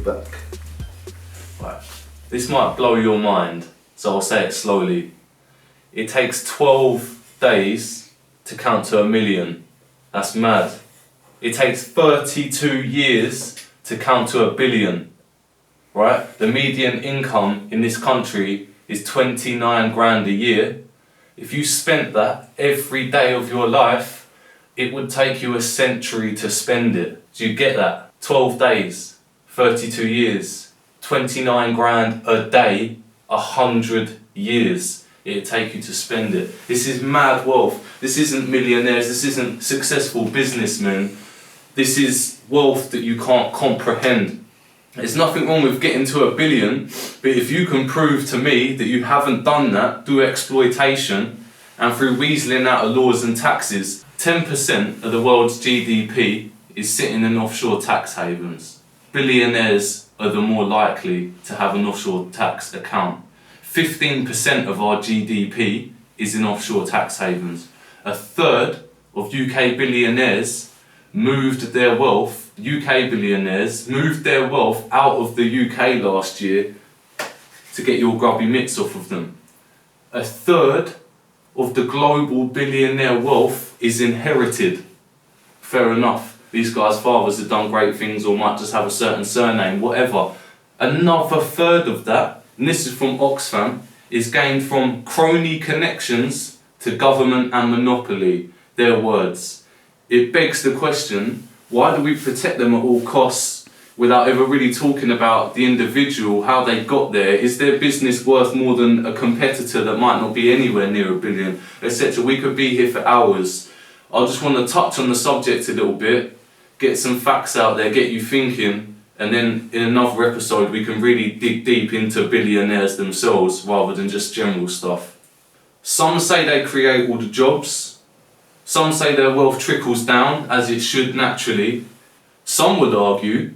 back. Right. This might blow your mind, so I'll say it slowly. It takes 12 days to count to 1 million. That's mad. It takes 32 years to count to 1 billion. Right? The median income in this country is 29 grand a year. If you spent that every day of your life, it would take you a century to spend it. Do you get that? 12 days, 32 years, 29 grand a day, 100 years. It'd take you to spend it. This is mad wealth. This isn't millionaires. This isn't successful businessmen. This is wealth that you can't comprehend. There's nothing wrong with getting to 1 billion, but if you can prove to me that you haven't done that through exploitation and through weaseling out of laws and taxes, 10% of the world's GDP is sitting in offshore tax havens. Billionaires are the more likely to have an offshore tax account. 15% of our GDP is in offshore tax havens. A third of UK billionaires moved their wealth out of the UK last year to get your grubby mitts off of them. A third of the global billionaire wealth is inherited. Fair enough, these guys' fathers have done great things or might just have a certain surname, whatever. Another third of that, and this is from Oxfam, is gained from crony connections to government and monopoly. Their words. It begs the question, why do we protect them at all costs without ever really talking about the individual, how they got there? Is their business worth more than a competitor that might not be anywhere near 1 billion, etc.? We could be here for hours. I just want to touch on the subject a little bit, get some facts out there, get you thinking, and then in another episode we can really dig deep into billionaires themselves rather than just general stuff. Some say they create all the jobs. Some say their wealth trickles down as it should naturally. Some would argue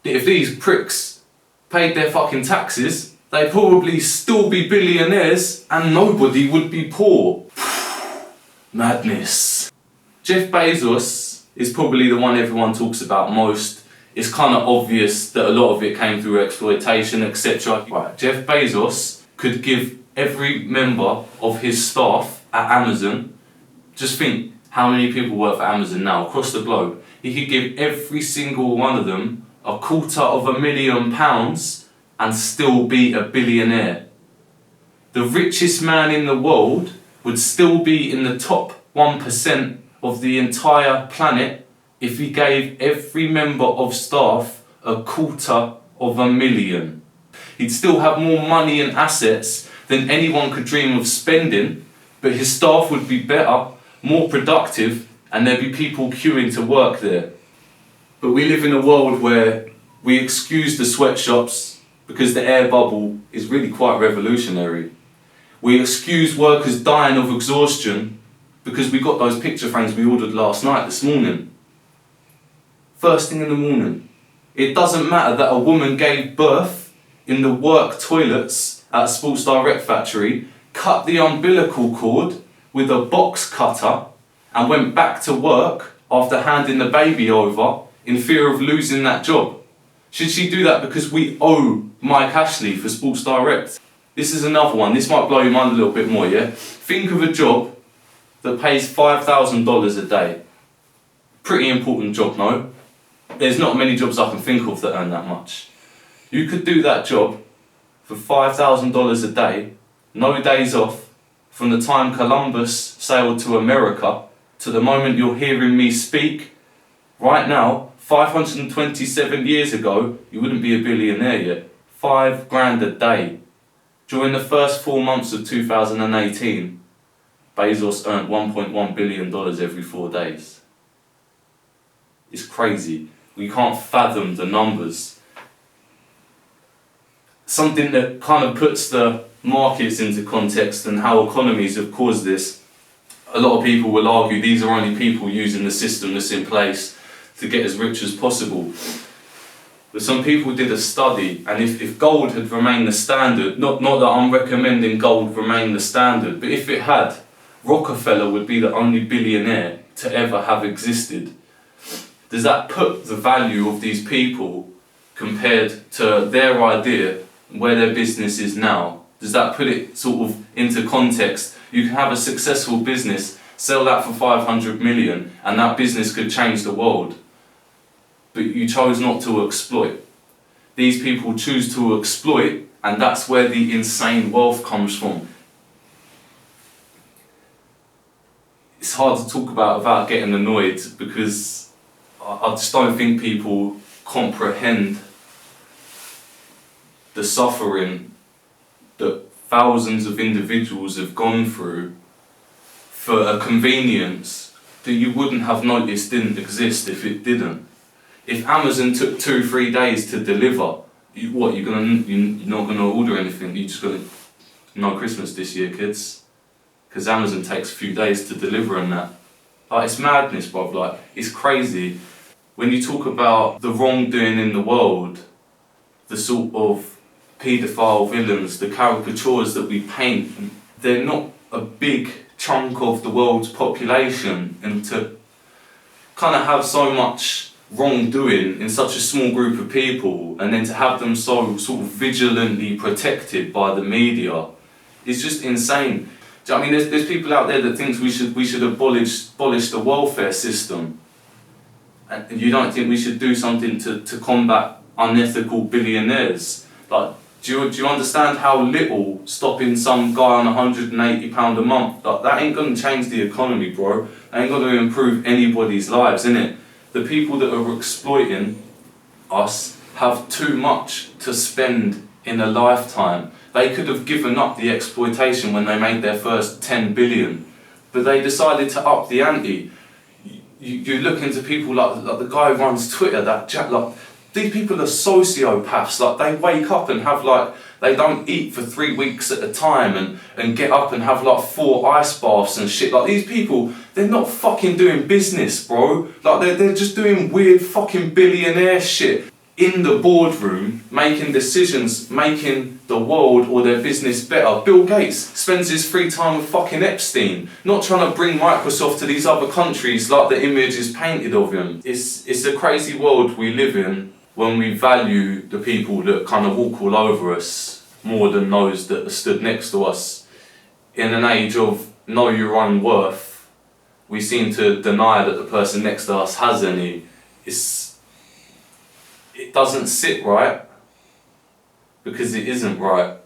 that if these pricks paid their fucking taxes, they'd probably still be billionaires and nobody would be poor. Madness. Jeff Bezos is probably the one everyone talks about most. It's kind of obvious that a lot of it came through exploitation, etc. Right, Jeff Bezos could give every member of his staff at Amazon, just think how many people work for Amazon now across the globe. He could give every single one of them £250,000 and still be a billionaire. The richest man in the world would still be in the top 1% of the entire planet if he gave every member of staff £250,000. He'd still have more money and assets than anyone could dream of spending, but his staff would be better, more productive, and there'd be people queuing to work there. But we live in a world where we excuse the sweatshops because the air bubble is really quite revolutionary. We excuse workers dying of exhaustion because we got those picture frames we ordered last night, this morning. First thing in the morning. It doesn't matter that a woman gave birth in the work toilets at a Sports Direct factory, cut the umbilical cord with a box cutter and went back to work after handing the baby over in fear of losing that job. Should she do that because we owe Mike Ashley for Sports Direct? This is another one. This might blow your mind a little bit more, yeah? Think of a job that pays $5,000 a day. Pretty important job, no? There's not many jobs I can think of that earn that much. You could do that job for $5,000 a day, no days off, from the time Columbus sailed to America to the moment you're hearing me speak. Right now, 527 years ago, you wouldn't be a billionaire yet. $5,000 a day. During the first 4 months of 2018, Bezos earned $1.1 billion every 4 days. It's crazy. We can't fathom the numbers. Something that kind of puts the markets into context and how economies have caused this. A lot of people will argue these are only people using the system that's in place to get as rich as possible. But some people did a study, and if gold had remained the standard, not that I'm recommending gold remain the standard, but if it had, Rockefeller would be the only billionaire to ever have existed. Does that put the value of these people compared to their idea, where their business is now? Does that put it sort of into context? You can have a successful business, sell that for 500 million, and that business could change the world. But you chose not to exploit. These people choose to exploit, and that's where the insane wealth comes from. It's hard to talk about without getting annoyed, because I just don't think people comprehend the suffering that thousands of individuals have gone through for a convenience that you wouldn't have noticed didn't exist if it didn't. If Amazon took 2-3 days to deliver, you're not gonna order anything. You're just gonna, no Christmas this year, kids, because Amazon takes a few days to deliver and that. Like, it's madness, bruv. Like, it's crazy. When you talk about the wrongdoing in the world, the sort of paedophile villains, the caricatures that we paint, they're not a big chunk of the world's population, and to kind of have so much wrongdoing in such a small group of people, and then to have them so sort of vigilantly protected by the media, is just insane. Do you know what I mean? There's people out there that think we should abolish the welfare system, and you don't think we should do something to combat unethical billionaires? Like, do you understand how little stopping some guy on £180 a month, like, that ain't gonna change the economy, bro. That ain't gonna improve anybody's lives, innit? The people that are exploiting us have too much to spend in a lifetime. They could have given up the exploitation when they made their first 10 billion, but they decided to up the ante. You look into people like the guy who runs Twitter, that Jack, like, these people are sociopaths. Like, they wake up and have, like, they don't eat for 3 weeks at a time, and get up and have like 4 ice baths and shit. Like, these people, they're not fucking doing business, bro. Like, they're just doing weird fucking billionaire shit in the boardroom, making decisions, making the world or their business better. Bill Gates spends his free time with fucking Epstein, not trying to bring Microsoft to these other countries like the image is painted of him. It's a crazy world we live in when we value the people that kind of walk all over us more than those that are stood next to us. In an age of know your own worth, we seem to deny that the person next to us has any. It doesn't sit right, because it isn't right.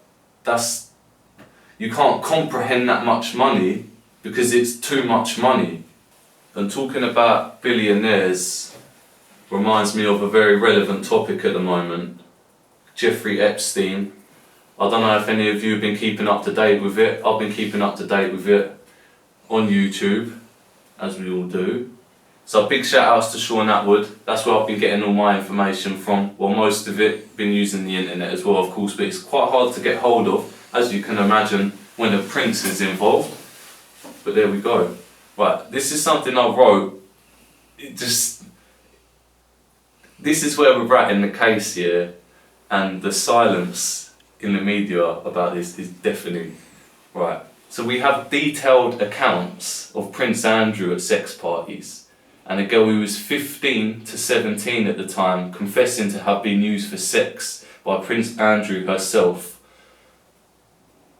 You can't comprehend that much money because it's too much money. And talking about billionaires reminds me of a very relevant topic at the moment. Jeffrey Epstein. I don't know if any of you have been keeping up to date with it. I've been keeping up to date with it on YouTube, as we all do. So big shout outs to Sean Atwood. That's where I've been getting all my information from. Well, most of it been using the internet as well, of course, but it's quite hard to get hold of, as you can imagine, when a prince is involved. But there we go. Right, this is something I wrote. This is where we're at in the case here, and the silence in the media about this is deafening. Right, so we have detailed accounts of Prince Andrew at sex parties, and a girl who was 15 to 17 at the time confessing to have been used for sex by Prince Andrew herself.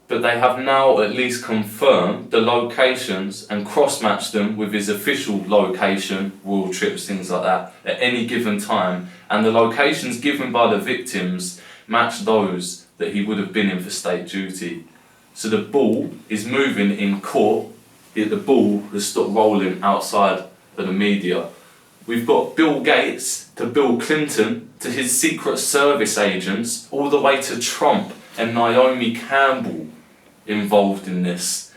But they have now at least confirmed the locations and cross-matched them with his official location, royal trips, things like that, at any given time. And the locations given by the victims match those that he would have been in for state duty. So the ball is moving in court, yet the ball has stopped rolling outside of the media. We've got Bill Gates to Bill Clinton to his Secret Service agents, all the way to Trump and Naomi Campbell involved in this.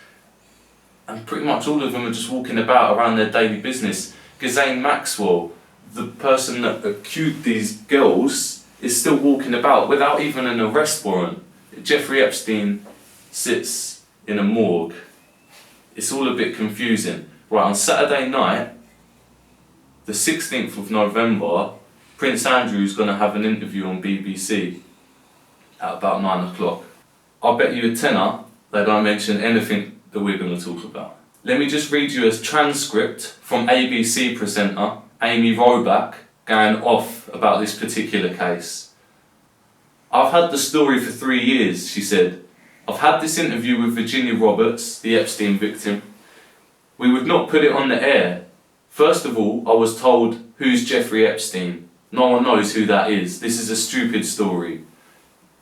And pretty much all of them are just walking about around their daily business. Ghislaine Maxwell, the person that accused these girls, is still walking about without even an arrest warrant. Jeffrey Epstein sits in a morgue. It's all a bit confusing. Right, on Saturday night, the 16th of November, Prince Andrew's going to have an interview on BBC at about 9 o'clock. I'll bet you a tenner they don't mention anything that we're going to talk about. Let me just read you a transcript from ABC presenter Amy Robach going off about this particular case. I've had the story for 3 years, she said. I've had this interview with Virginia Roberts, the Epstein victim. We would not put it on the air. First of all, I was told, who's Jeffrey Epstein? No one knows who that is. This is a stupid story.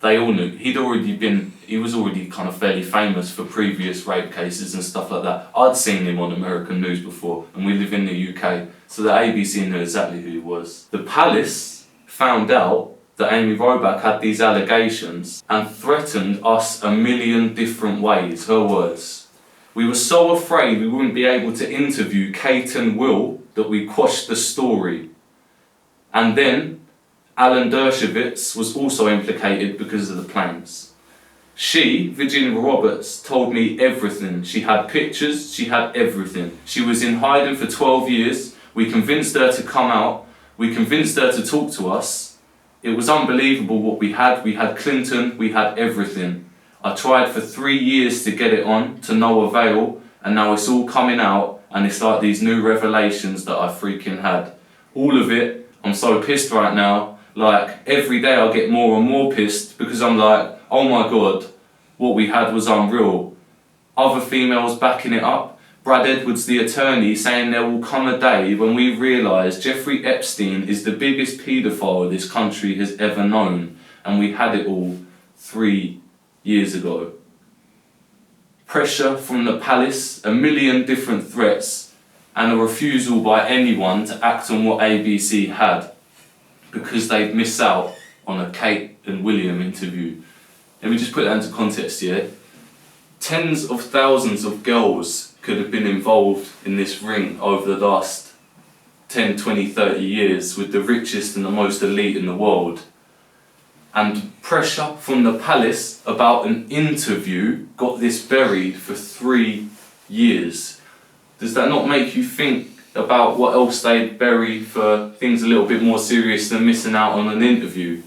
They all knew. He was already kind of fairly famous for previous rape cases and stuff like that. I'd seen him on American news before, and we live in the UK, so the ABC knew exactly who he was. The palace found out that Amy Robach had these allegations and threatened us a million different ways, her words. We were so afraid we wouldn't be able to interview Kate and Will that we quashed the story. And then Alan Dershowitz was also implicated because of the planes. She, Virginia Roberts, told me everything. She had pictures, she had everything. She was in hiding for 12 years. We convinced her to come out. We convinced her to talk to us. It was unbelievable what we had. We had Clinton, we had everything. I tried for 3 years to get it on, to no avail, and now it's all coming out, and it's like these new revelations that I freaking had. All of it, I'm so pissed right now. Like, every day I get more and more pissed because I'm like, oh my God, what we had was unreal. Other females backing it up. Brad Edwards, the attorney, saying there will come a day when we realise Jeffrey Epstein is the biggest paedophile this country has ever known, and we had it all 3 years ago. Pressure from the palace, a million different threats, and a refusal by anyone to act on what ABC had, because they'd miss out on a Kate and William interview. Let me just put that into context here. Tens of thousands of girls could have been involved in this ring over the last 10, 20, 30 years with the richest and the most elite in the world. And pressure from the palace about an interview got this buried for 3 years. Does that not make you think about what else they'd bury for things a little bit more serious than missing out on an interview?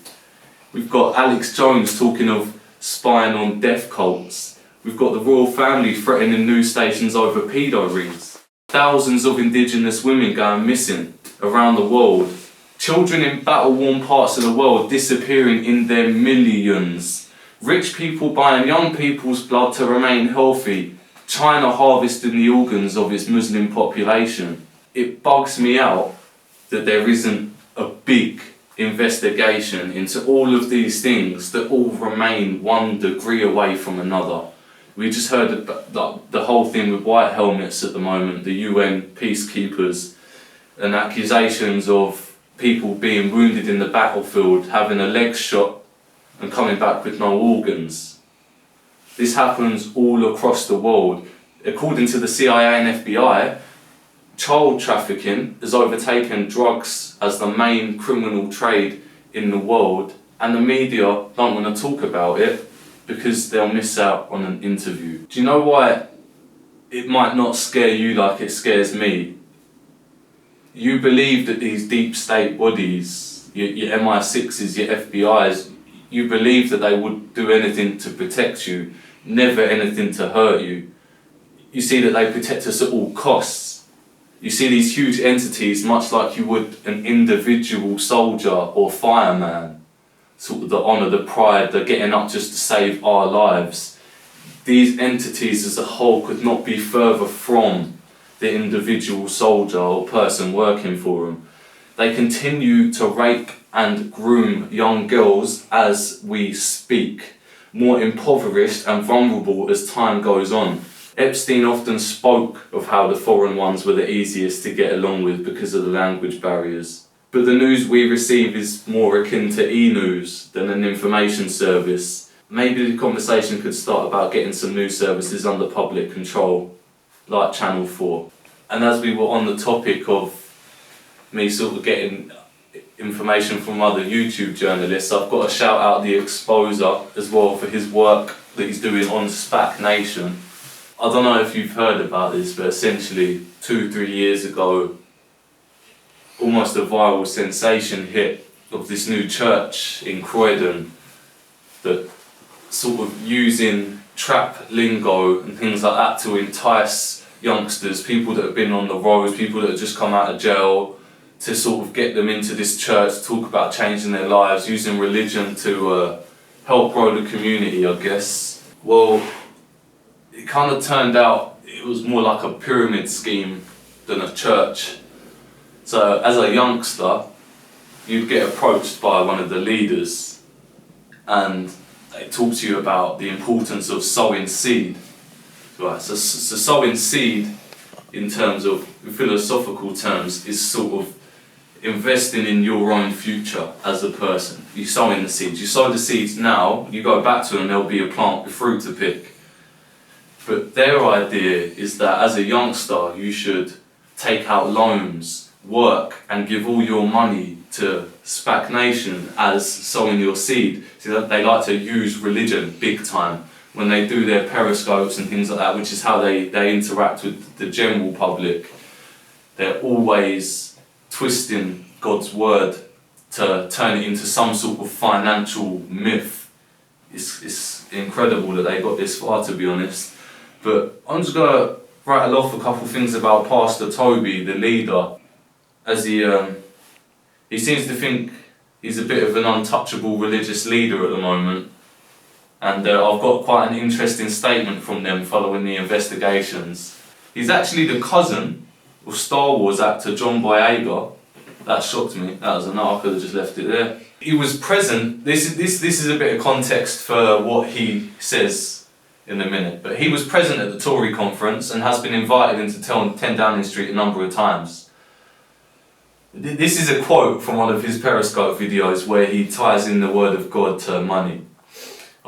We've got Alex Jones talking of spying on death cults. We've got the royal family threatening news stations over pedo rings. Thousands of indigenous women going missing around the world. Children in battle-worn parts of the world disappearing in their millions. Rich people buying young people's blood to remain healthy. China harvesting the organs of its Muslim population. It bugs me out that there isn't a big investigation into all of these things that all remain 1 degree away from another. We just heard the whole thing with white helmets at the moment, the UN peacekeepers, and accusations of people being wounded in the battlefield, having a leg shot and coming back with no organs. This happens all across the world. According to the CIA and FBI, child trafficking has overtaken drugs as the main criminal trade in the world, and the media don't want to talk about it because they'll miss out on an interview. Do you know why it might not scare you like it scares me? You believe that these deep state bodies, your MI6s, your FBIs, you believe that they would do anything to protect you, never anything to hurt you. You see that they protect us at all costs. You see these huge entities much like you would an individual soldier or fireman. Sort of the honour, the pride, the getting up just to save our lives. These entities as a whole could not be further from the individual soldier or person working for them. They continue to rape and groom young girls as we speak, more impoverished and vulnerable as time goes on. Epstein often spoke of how the foreign ones were the easiest to get along with because of the language barriers. But the news we receive is more akin to e-news than an information service. Maybe the conversation could start about getting some news services under public control, like Channel 4. And as we were on the topic of me sort of getting information from other YouTube journalists, I've got to shout out the Exposer as well for his work that he's doing on SPAC Nation. I don't know if you've heard about this, but essentially 2-3 years ago, almost a viral sensation hit of this new church in Croydon that sort of using trap lingo and things like that to entice youngsters, people that have been on the road, people that have just come out of jail, to sort of get them into this church, talk about changing their lives, using religion to help grow the community, I guess. Well, it kind of turned out it was more like a pyramid scheme than a church. So as a youngster, you'd get approached by one of the leaders and they talk to you about the importance of sowing seed. Right, so sowing seed in terms of philosophical terms is sort of investing in your own future as a person. You sow in the seeds. You sow the seeds now, you go back to them, there'll be a plant with fruit to pick. But their idea is that as a youngster, you should take out loans, work, and give all your money to SPAC Nation as sowing your seed. So they like to use religion big time when they do their periscopes and things like that, which is how they interact with the general public. They're always twisting God's word to turn it into some sort of financial myth. It's incredible that they got this far, to be honest. But I'm just going to rattle off a couple of things about Pastor Tobi, the leader, as he seems to think he's a bit of an untouchable religious leader at the moment. And I've got quite an interesting statement from them following the investigations. He's actually the cousin of Star Wars actor John Boyega. That shocked me. That was enough. I could have just left it there. He was present. This is a bit of context for what he says in a minute. But he was present at the Tory conference and has been invited into 10 Downing Street a number of times. This is a quote from one of his Periscope videos where he ties in the word of God to money.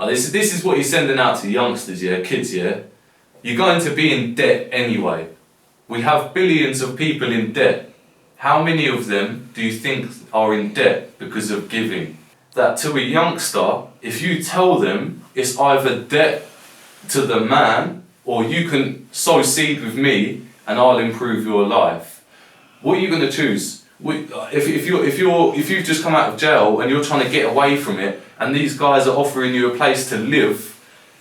This is what he's sending out to youngsters, kids, You're going to be in debt anyway. We have billions of people in debt. How many of them do you think are in debt because of giving? That to a youngster, if you tell them it's either debt to the man or you can sow seed with me and I'll improve your life, what are you going to choose? If you've just come out of jail and you're trying to get away from it, and these guys are offering you a place to live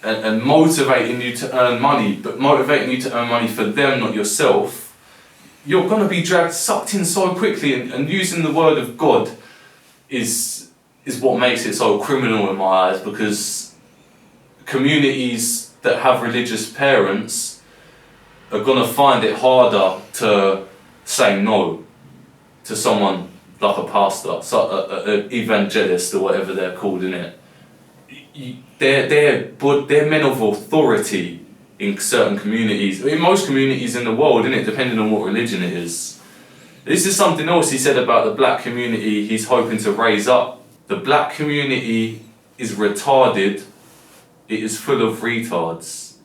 and motivating you to earn money, but motivating you to earn money for them, not yourself, you're going to be sucked in so quickly. And using the word of God is what makes it so criminal in my eyes, because communities that have religious parents are going to find it harder to say no to someone like a pastor, an evangelist or whatever they're called in it. They're men of authority in certain communities, in most communities in the world, innit, depending on what religion it is. This is something else he said about the black community he's hoping to raise up. The black community is retarded, it is full of retards.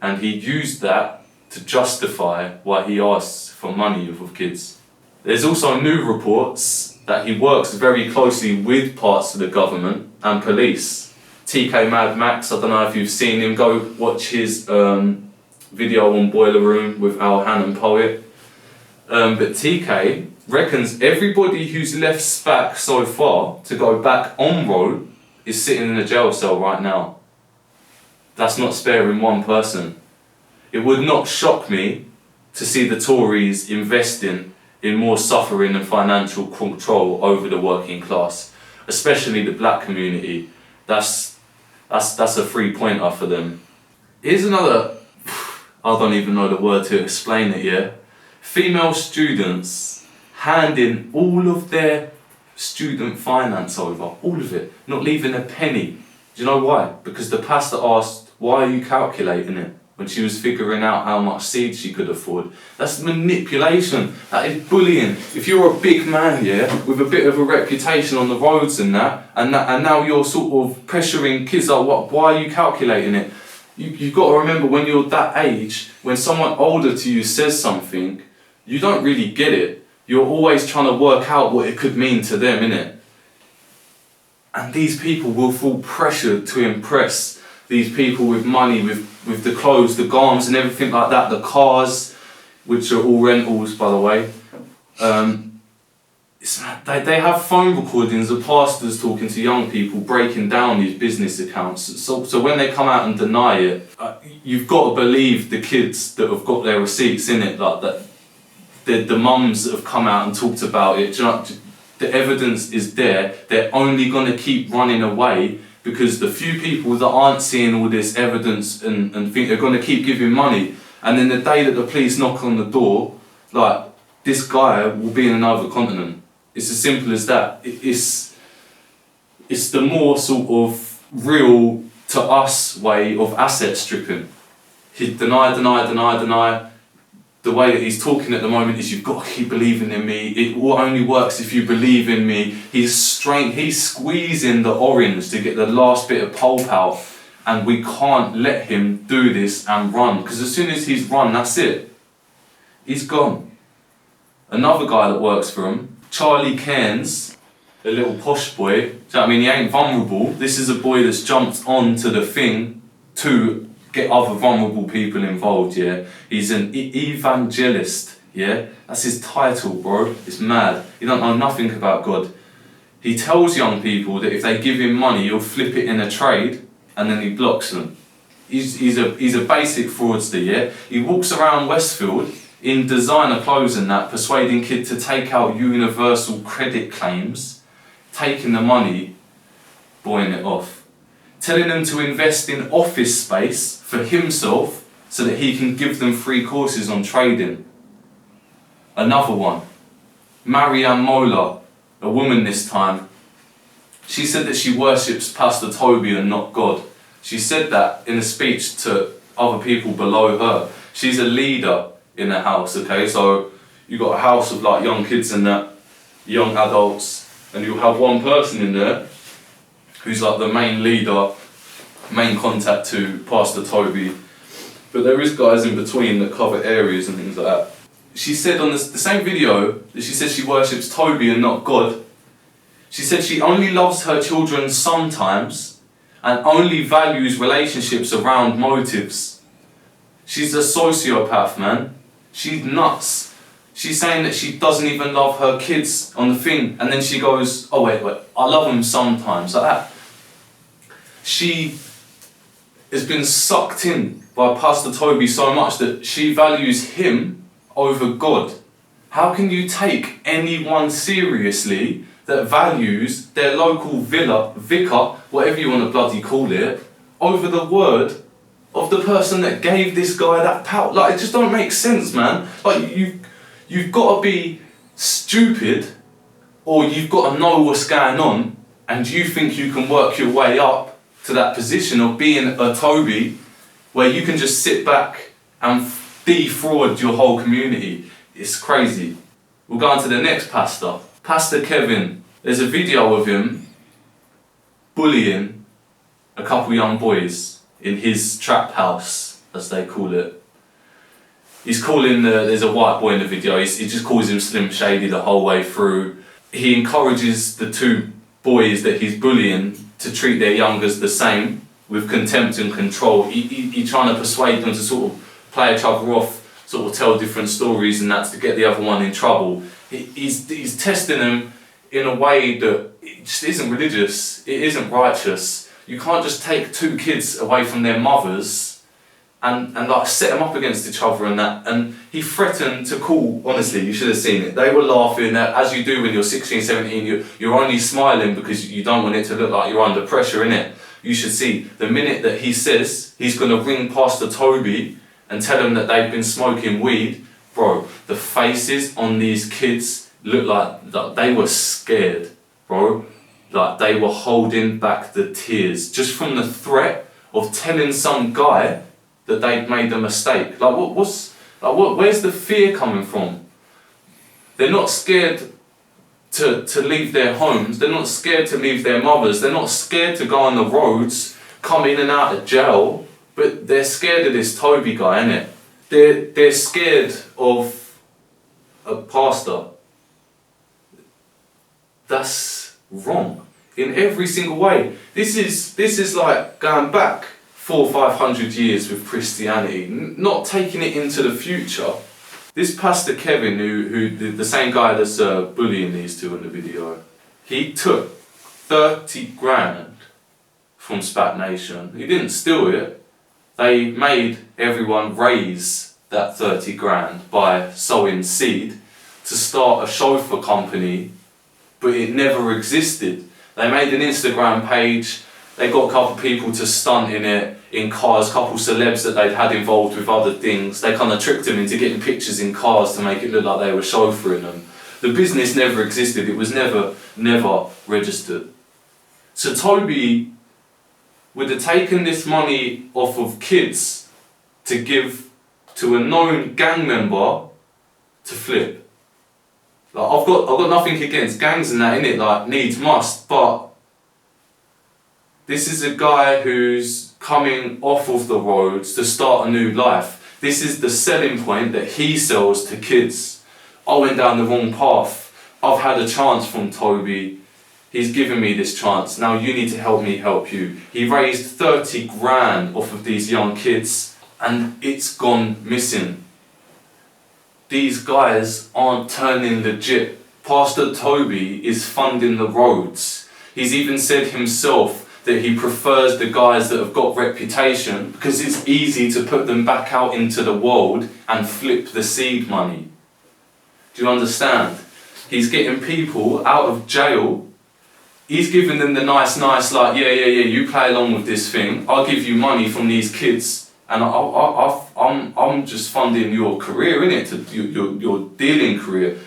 And he used that to justify why he asks for money of kids. There's also new reports that he works very closely with parts of the government and police. TK Mad Max, I don't know if you've seen him, go watch his video on Boiler Room with Al Hannon Poet. But TK reckons everybody who's left SPAC so far to go back on road is sitting in a jail cell right now. That's not sparing one person. It would not shock me to see the Tories investing in more suffering and financial control over the working class, especially the black community. That's a 3-pointer for them. Here's another, I don't even know the word to explain it yet. Female students handing all of their student finance over, all of it, not leaving a penny. Do you know why? Because the pastor asked, why are you calculating it? When she was figuring out how much seed she could afford. That's manipulation. That is bullying. If you're a big man, with a bit of a reputation on the roads and now you're sort of pressuring kids, why are you calculating it? You've got to remember, when you're that age, when someone older to you says something, you don't really get it. You're always trying to work out what it could mean to them, innit? And these people will feel pressured to impress these people with money, with the clothes, the garments and everything like that, the cars, which are all rentals, by the way. They have phone recordings of pastors talking to young people, breaking down these business accounts. So when they come out and deny it, you've got to believe the kids that have got their receipts in it, like that. The mums that have come out and talked about it. Do you know, the evidence is there. They're only going to keep running away because the few people that aren't seeing all this evidence and think they're going to keep giving money, and then the day that the police knock on the door, like, this guy will be in another continent. It's as simple as that. It's the more sort of real to us way of asset stripping. He deny. The way that he's talking at the moment is, you've got to keep believing in me. It only works if you believe in me. He's squeezing the orange to get the last bit of pulp out, and we can't let him do this and run, because as soon as he's run, that's it. He's gone. Another guy that works for him, Charlie Cairns, a little posh boy. Do you know what I mean? He ain't vulnerable. This is a boy that's jumped onto the thing to get other vulnerable people involved, yeah? He's an evangelist, yeah? That's his title, bro. It's mad. He don't know nothing about God. He tells young people that if they give him money, he'll flip it in a trade, and then he blocks them. He's a basic fraudster, yeah? He walks around Westfield in designer clothes and that, persuading kids to take out universal credit claims, taking the money, boying it off. Telling them to invest in office space for himself so that he can give them free courses on trading. Another one, Marianne Mola, a woman this time. She said that she worships Pastor Tobi and not God. She said that in a speech to other people below her. She's a leader in a house, okay? So you've got a house of like young kids and that, young adults, and you'll have one person in there who's like the main leader, main contact to Pastor Tobi. But there is guys in between that cover areas and things like that. She said on the same video that she said she worships Tobi and not God. She said she only loves her children sometimes and only values relationships around motives. She's a sociopath, man. She's nuts. She's saying that she doesn't even love her kids on the thing, and then she goes, oh wait, I love them sometimes, like that. She has been sucked in by Pastor Tobi so much that she values him over God. How can you take anyone seriously that values their local vicar, whatever you want to bloody call it, over the word of the person that gave this guy that power? Like, it just don't make sense, man. Like, you've got to be stupid, or you've got to know what's going on, and you think you can work your way up to that position of being a Tobi, where you can just sit back and defraud your whole community. It's crazy. We'll go on to the next pastor. Pastor Kevin. There's a video of him bullying a couple young boys in his trap house, as they call it. He's calling there's a white boy in the video, he just calls him Slim Shady the whole way through. He encourages the two boys that he's bullying to treat their youngers the same, with contempt and control. He's trying to persuade them to sort of play each other off, sort of tell different stories and that's to get the other one in trouble. He's testing them in a way that it just isn't religious, it isn't righteous. You can't just take two kids away from their mothers and like set them up against each other and that. And he threatened to call, honestly, you should have seen it. They were laughing, as you do when you're 16, 17, you're only smiling because you don't want it to look like you're under pressure, innit? You should see, the minute that he says he's going to ring Pastor Tobi and tell him that they've been smoking weed, bro, the faces on these kids look like they were scared, bro. Like they were holding back the tears just from the threat of telling some guy that they'd made a mistake. Like where's the fear coming from? They're not scared to leave their homes, they're not scared to leave their mothers, they're not scared to go on the roads, come in and out of jail, but they're scared of this Tobi guy, innit? They're scared of a pastor. That's wrong in every single way. This is like going back 400 or 500 years with Christianity, not taking it into the future. This Pastor Kevin, who the same guy that's bullying these two in the video, he took 30 grand from SPAC Nation. He didn't steal it. They made everyone raise that 30 grand by sowing seed to start a chauffeur company, but it never existed. They made an Instagram page, They got a couple of people to stunt in it, in cars, a couple of celebs that they'd had involved with other things. They kind of tricked them into getting pictures in cars to make it look like they were chauffeuring them. The business never existed, it was never registered. So Tobi would have taken this money off of kids to give to a known gang member to flip. Like, I've got nothing against gangs and that, innit, like needs must, but this is a guy who's coming off of the roads to start a new life. This is the selling point that he sells to kids. I went down the wrong path. I've had a chance from Tobi. He's given me this chance. Now you need to help me help you. He raised 30 grand off of these young kids and it's gone missing. These guys aren't turning legit. Pastor Tobi is funding the roads. He's even said himself that he prefers the guys that have got reputation because it's easy to put them back out into the world and flip the seed money. Do you understand? He's getting people out of jail. He's giving them the nice, like, yeah, you play along with this thing. I'll give you money from these kids and I'm just funding your career, innit? Your dealing career.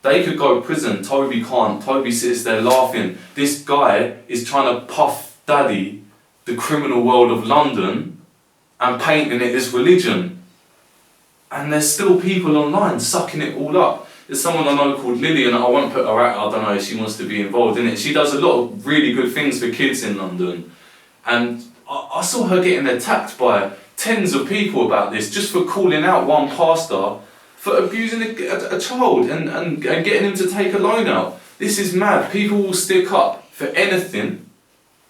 They could go to prison, Tobi can't. Tobi sits there laughing. This guy is trying to puff daddy the criminal world of London and painting it as religion. And there's still people online sucking it all up. There's someone I know called Lily, and I won't put her out, I don't know if she wants to be involved in it. She does a lot of really good things for kids in London. And I saw her getting attacked by tens of people about this just for calling out one pastor for abusing a child and getting him to take a loan out. This is mad. People will stick up for anything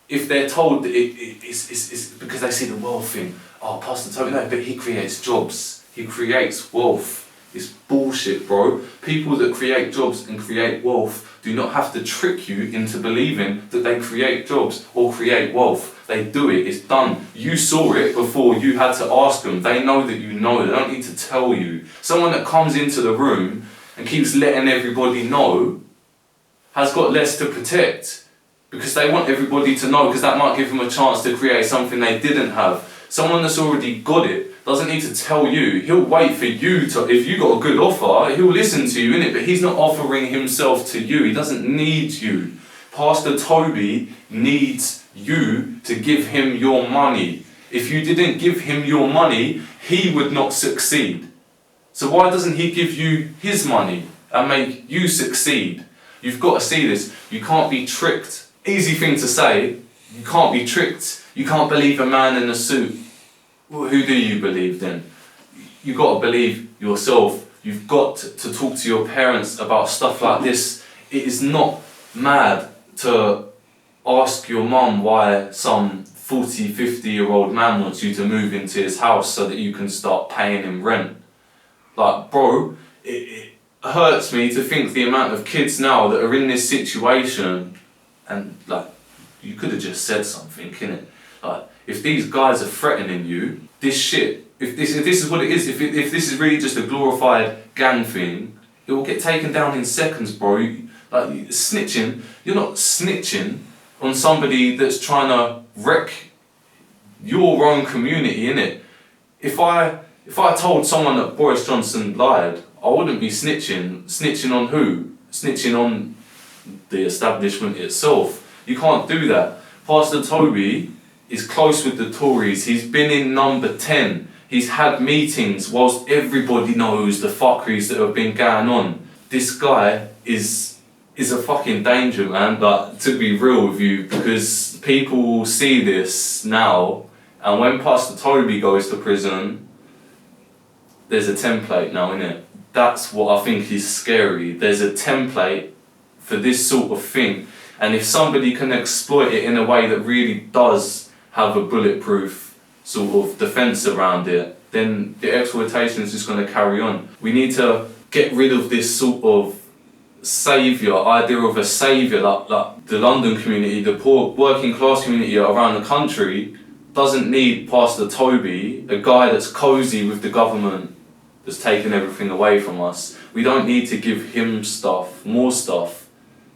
if they're told that it's because they see the wealth thing. Oh, Pastor Tobi, no, but he creates jobs. He creates wealth. It's bullshit, bro. People that create jobs and create wealth do not have to trick you into believing that they create jobs or create wealth. They do it. It's done. You saw it before you had to ask them. They know that you know. They don't need to tell you. Someone that comes into the room and keeps letting everybody know has got less to protect. Because they want everybody to know, because that might give them a chance to create something they didn't have. Someone that's already got it doesn't need to tell you. He'll wait for you to, if you got a good offer, he'll listen to you, innit? But he's not offering himself to you. He doesn't need you. Pastor Tobi needs you to give him your money. If you didn't give him your money, he would not succeed. So why doesn't he give you his money and make you succeed? You've got to see this. You can't be tricked. Easy thing to say, you can't be tricked. You can't believe a man in a suit. Well, who do you believe then? You've got to believe yourself. You've got to talk to your parents about stuff like this. It is not mad to ask your mum why some 40, 50-year-old man wants you to move into his house so that you can start paying him rent. Like, bro, it hurts me to think the amount of kids now that are in this situation. And like, you could have just said something, innit? Like, if these guys are threatening you, this shit, if this is what it is, if this is really just a glorified gang thing, it will get taken down in seconds, bro. Like, snitching, you're not snitching on somebody that's trying to wreck your own community, innit? If I told someone that Boris Johnson lied, I wouldn't be snitching. Snitching on who? Snitching on the establishment itself. You can't do that. Pastor Tobi is close with the Tories. He's been in number 10. He's had meetings whilst everybody knows the fuckeries that have been going on. This guy is a fucking danger, man. But to be real with you, because people will see this now, and when Pastor Tobi goes to prison, there's a template now, innit? That's what I think is scary. There's a template for this sort of thing, and if somebody can exploit it in a way that really does have a bulletproof sort of defence around it, then the exploitation is just going to carry on. We need to get rid of this sort of idea of a saviour, like the London community, the poor working class community around the country doesn't need Pastor Tobi, a guy that's cosy with the government, that's taken everything away from us. We don't need to give him stuff, more stuff,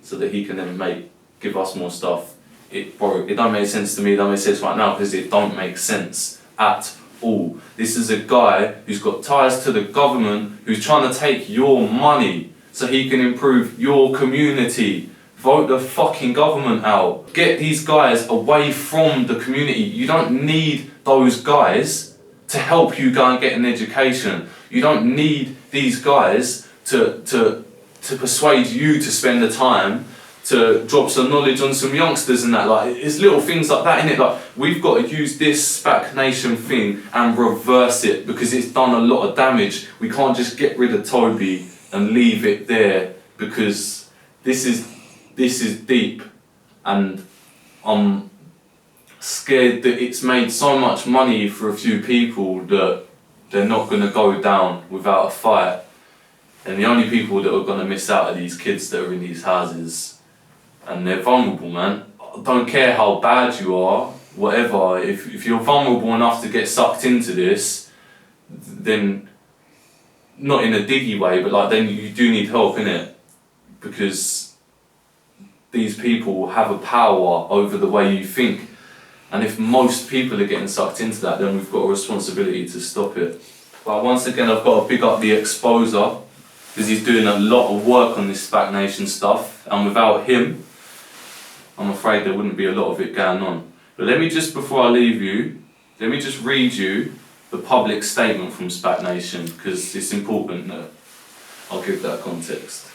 so that he can then give us more stuff. it don't make sense to me, it don't make sense right now, because it don't make sense at all. This is a guy who's got ties to the government, who's trying to take your money so he can improve your community. Vote the fucking government out. Get these guys away from the community. You don't need those guys to help you go and get an education. You don't need these guys to persuade you to spend the time to drop some knowledge on some youngsters and that. Like, it's little things like that, innit? Like, we've got to use this SPAC Nation thing and reverse it, because it's done a lot of damage. We can't just get rid of Tobi and leave it there, because this is deep, and I'm scared that it's made so much money for a few people that they're not going to go down without a fight. And the only people that are going to miss out are these kids that are in these houses. And they're vulnerable, man. I don't care how bad you are, whatever. If you're vulnerable enough to get sucked into this, then, not in a diggy way, but like, then you do need help, innit? Because these people have a power over the way you think. And if most people are getting sucked into that, then we've got a responsibility to stop it. But once again, I've got to big up the exposer, because he's doing a lot of work on this SPAC Nation stuff, and without him, I'm afraid there wouldn't be a lot of it going on. But let me just, before I leave you, let me just read you the public statement from SPAC Nation, because it's important that I'll give that context.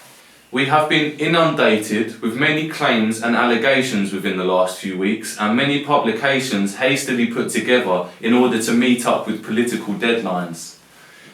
We have been inundated with many claims and allegations within the last few weeks, and many publications hastily put together in order to meet up with political deadlines.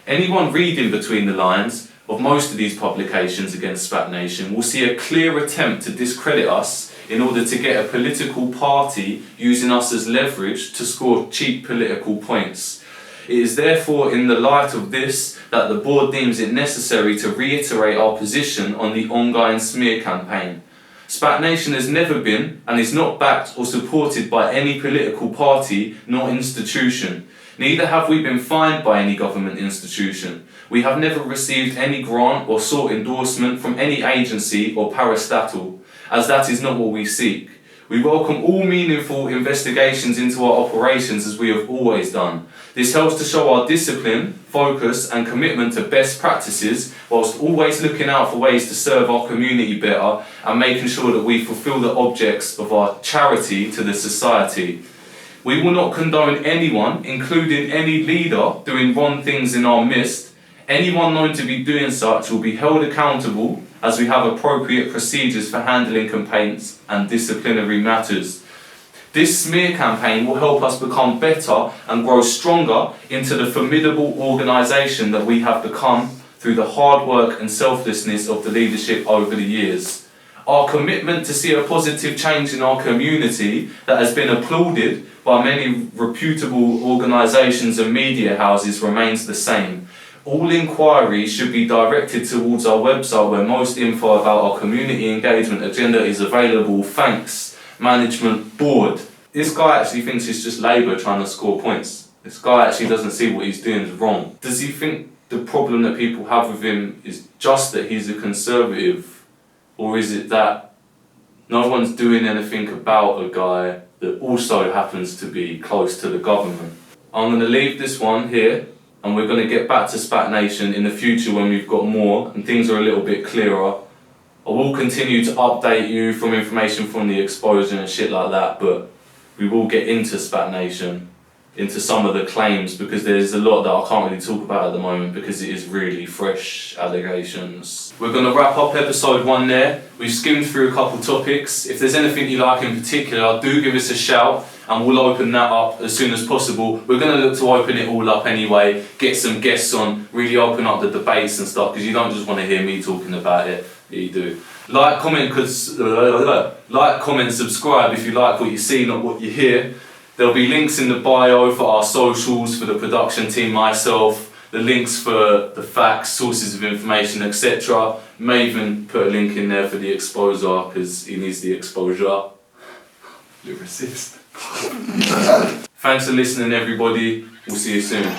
Anyone reading between the lines of most of these publications against SPAC Nation will see a clear attempt to discredit us in order to get a political party using us as leverage to score cheap political points. It is therefore in the light of this that the board deems it necessary to reiterate our position on the ongoing smear campaign. SPAC Nation has never been and is not backed or supported by any political party nor institution. Neither have we been fined by any government institution. We have never received any grant or sought endorsement from any agency or parastatal, as that is not what we seek. We welcome all meaningful investigations into our operations, as we have always done. This helps to show our discipline, focus and commitment to best practices, whilst always looking out for ways to serve our community better and making sure that we fulfil the objects of our charity to the society. We will not condone anyone, including any leader, doing wrong things in our midst. Anyone known to be doing such will be held accountable, as we have appropriate procedures for handling complaints and disciplinary matters. This smear campaign will help us become better and grow stronger into the formidable organisation that we have become through the hard work and selflessness of the leadership over the years. Our commitment to see a positive change in our community that has been applauded by many reputable organisations and media houses remains the same. All inquiries should be directed towards our website, where most info about our community engagement agenda is available. Thanks, Management Board. This guy actually thinks it's just Labour trying to score points. This guy actually doesn't see what he's doing is wrong. Does he think the problem that people have with him is just that he's a Conservative? Or is it that no one's doing anything about a guy that also happens to be close to the government? I'm going to leave this one here, and we're going to get back to SPAC Nation in the future when we've got more and things are a little bit clearer. I will continue to update you from information from the exposure and shit like that, but we will get into SPAC Nation, into some of the claims, because there's a lot that I can't really talk about at the moment because it is really fresh allegations. We're going to wrap up episode 1 there. We've skimmed through a couple topics. If there's anything you like in particular, do give us a shout and we'll open that up as soon as possible. We're going to look to open it all up anyway, get some guests on, really open up the debates and stuff, because you don't just want to hear me talking about it. Yeah, you do. Like, comment, subscribe if you like what you see, not what you hear. There'll be links in the bio for our socials, for the production team, myself, the links for the facts, sources of information, etc. May even put a link in there for the exposer, because he needs the exposure. Lyricist. Thanks for listening, everybody. We'll see you soon.